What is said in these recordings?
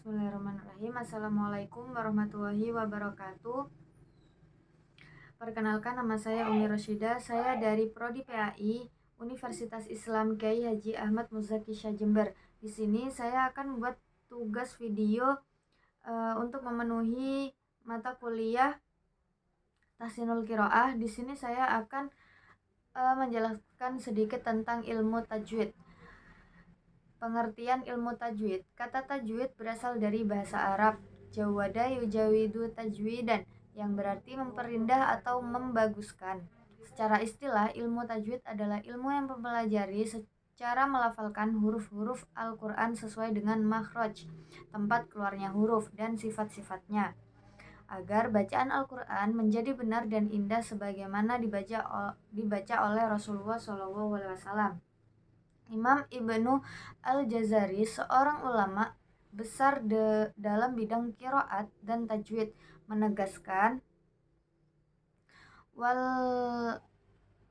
Bismillahirrahmanirrahim. Assalamualaikum warahmatullahi wabarakatuh. Perkenalkan, nama saya Umi Rosyida. Saya dari Prodi PAI Universitas Islam Kyai Haji Ahmad Muzaki Syah Jember. Di sini saya akan membuat tugas video untuk memenuhi mata kuliah Tahsinul Qiraah. Di sini saya akan menjelaskan sedikit tentang ilmu tajwid. Pengertian ilmu tajwid. Kata tajwid berasal dari bahasa Arab jawada yujawidu tajwidan, yang berarti memperindah atau membaguskan. Secara istilah, ilmu tajwid adalah ilmu yang mempelajari secara melafalkan huruf-huruf Al-Quran sesuai dengan makhraj, tempat keluarnya huruf, dan sifat-sifatnya, agar bacaan Al-Quran menjadi benar dan indah sebagaimana dibaca oleh Rasulullah SAW. Imam Ibnu Al-Jazari, seorang ulama besar dalam bidang qiraat dan tajwid, menegaskan wal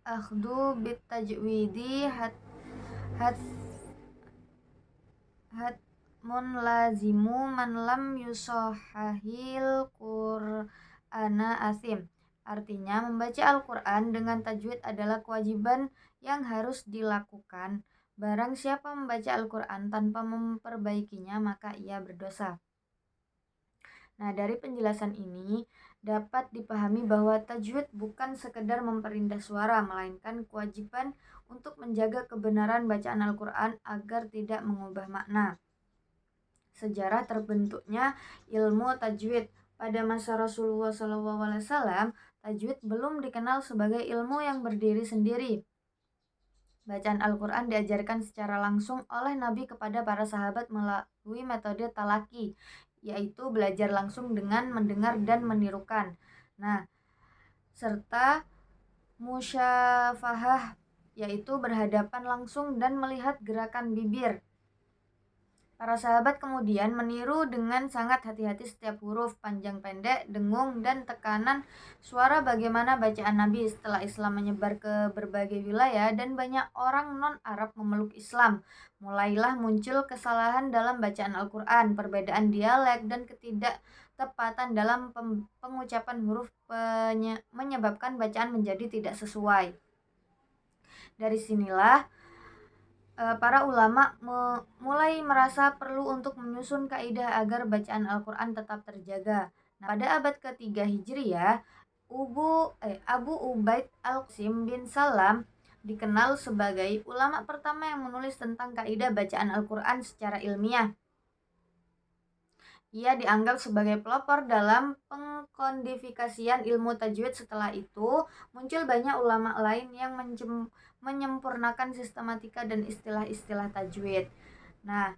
akhdu bit tajwidi hatmun lazimu man lam yusahhahil qur'ana asim. Artinya, membaca Al-Quran dengan tajwid adalah kewajiban yang harus dilakukan. Barang siapa membaca Al-Quran tanpa memperbaikinya, maka ia berdosa. Nah, dari penjelasan ini dapat dipahami bahwa tajwid bukan sekedar memperindah suara, melainkan kewajiban untuk menjaga kebenaran bacaan Al-Quran agar tidak mengubah makna. Sejarah terbentuknya ilmu tajwid. Pada masa Rasulullah SAW, tajwid belum dikenal sebagai ilmu yang berdiri sendiri. Bacaan Al-Quran diajarkan secara langsung oleh Nabi kepada para sahabat melalui metode talaki, yaitu belajar langsung dengan mendengar dan menirukan. Nah, serta musyafahah, yaitu berhadapan langsung dan melihat gerakan bibir. Para sahabat kemudian meniru dengan sangat hati-hati setiap huruf, panjang pendek, dengung, dan tekanan suara bagaimana bacaan Nabi. Setelah Islam menyebar ke berbagai wilayah dan banyak orang non-Arab memeluk Islam, mulailah muncul kesalahan dalam bacaan Al-Quran, perbedaan dialek, dan ketidaktepatan dalam pengucapan huruf menyebabkan bacaan menjadi tidak sesuai. Dari sinilah para ulama mulai merasa perlu untuk menyusun kaidah agar bacaan Al-Quran tetap terjaga. Nah, pada abad ke-3 Hijriah, Abu Ubaid Al-Qasim bin Salam dikenal sebagai ulama pertama yang menulis tentang kaidah bacaan Al-Quran secara ilmiah. Ia dianggap sebagai pelopor dalam pengkodifikasian ilmu tajwid. Setelah itu, muncul banyak ulama lain yang menyempurnakan sistematika dan istilah-istilah tajwid. Nah,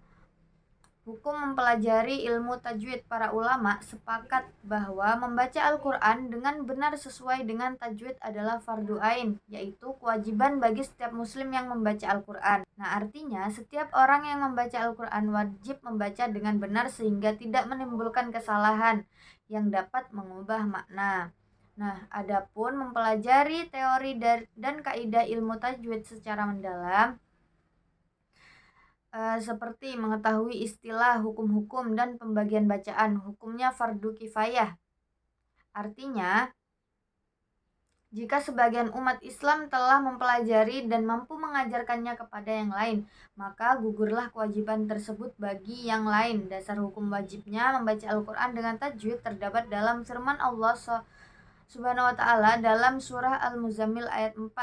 hukum mempelajari ilmu tajwid. Para ulama sepakat bahwa membaca Al-Quran dengan benar sesuai dengan tajwid adalah fardu ain, yaitu kewajiban bagi setiap muslim yang membaca Al-Quran. Nah, artinya setiap orang yang membaca Al-Quran wajib membaca dengan benar sehingga tidak menimbulkan kesalahan yang dapat mengubah makna. Nah, adapun mempelajari teori dan kaidah ilmu tajwid secara mendalam, seperti mengetahui istilah, hukum-hukum, dan pembagian bacaan, hukumnya fardu kifayah. Artinya, jika sebagian umat Islam telah mempelajari dan mampu mengajarkannya kepada yang lain, maka gugurlah kewajiban tersebut bagi yang lain. Dasar hukum wajibnya membaca Al-Quran dengan tajwid terdapat dalam firman Allah Subhanahu wa ta'ala dalam surah Al-Muzammil ayat 4.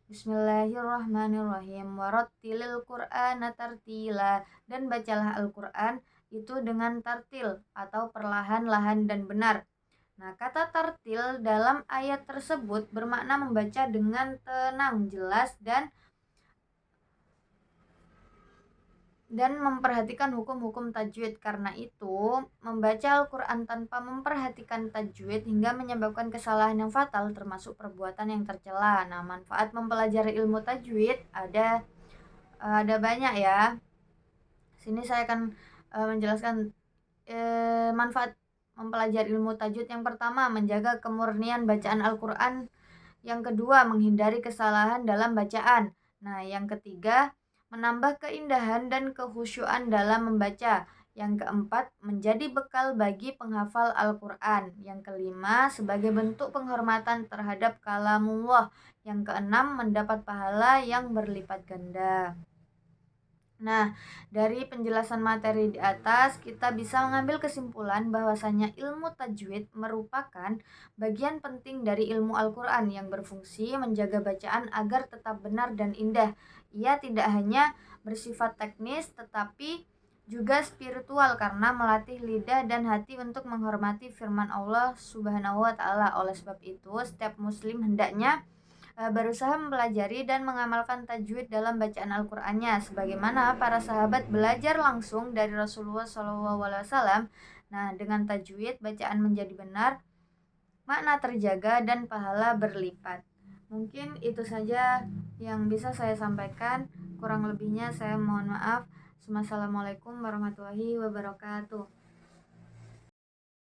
Bismillahirrahmanirrahim. Warattilil Qur'ana tartila, dan bacalah Al-Quran itu dengan tartil atau perlahan-lahan dan benar. Nah, kata tartil dalam ayat tersebut bermakna membaca dengan tenang, jelas, dan memperhatikan hukum-hukum tajwid. Karena itu, membaca Al-Quran tanpa memperhatikan tajwid hingga menyebabkan kesalahan yang fatal termasuk perbuatan yang tercela. Nah, manfaat mempelajari ilmu tajwid ada banyak ya. Sini saya akan menjelaskan manfaat mempelajari ilmu tajwid. Yang pertama, menjaga kemurnian bacaan Al-Quran. Yang kedua, menghindari kesalahan dalam bacaan. Nah, yang ketiga, menambah keindahan dan kekhusyuan dalam membaca. Yang keempat, menjadi bekal bagi penghafal Al-Quran. Yang kelima, sebagai bentuk penghormatan terhadap kalamullah. Yang keenam, mendapat pahala yang berlipat ganda. Nah, dari penjelasan materi di atas, kita bisa mengambil kesimpulan bahwasanya ilmu tajwid merupakan bagian penting dari ilmu Al-Quran yang berfungsi menjaga bacaan agar tetap benar dan indah. Ia tidak hanya bersifat teknis, tetapi juga spiritual karena melatih lidah dan hati untuk menghormati firman Allah Subhanahu wa Ta'ala. Oleh sebab itu, setiap Muslim hendaknya berusaha mempelajari dan mengamalkan tajwid dalam bacaan Al-Qur'annya sebagaimana para sahabat belajar langsung dari Rasulullah SAW. Nah, dengan tajwid bacaan menjadi benar, makna terjaga dan pahala berlipat. Mungkin itu saja yang bisa saya sampaikan. Kurang lebihnya saya mohon maaf. Wassalamualaikum warahmatullahi wabarakatuh.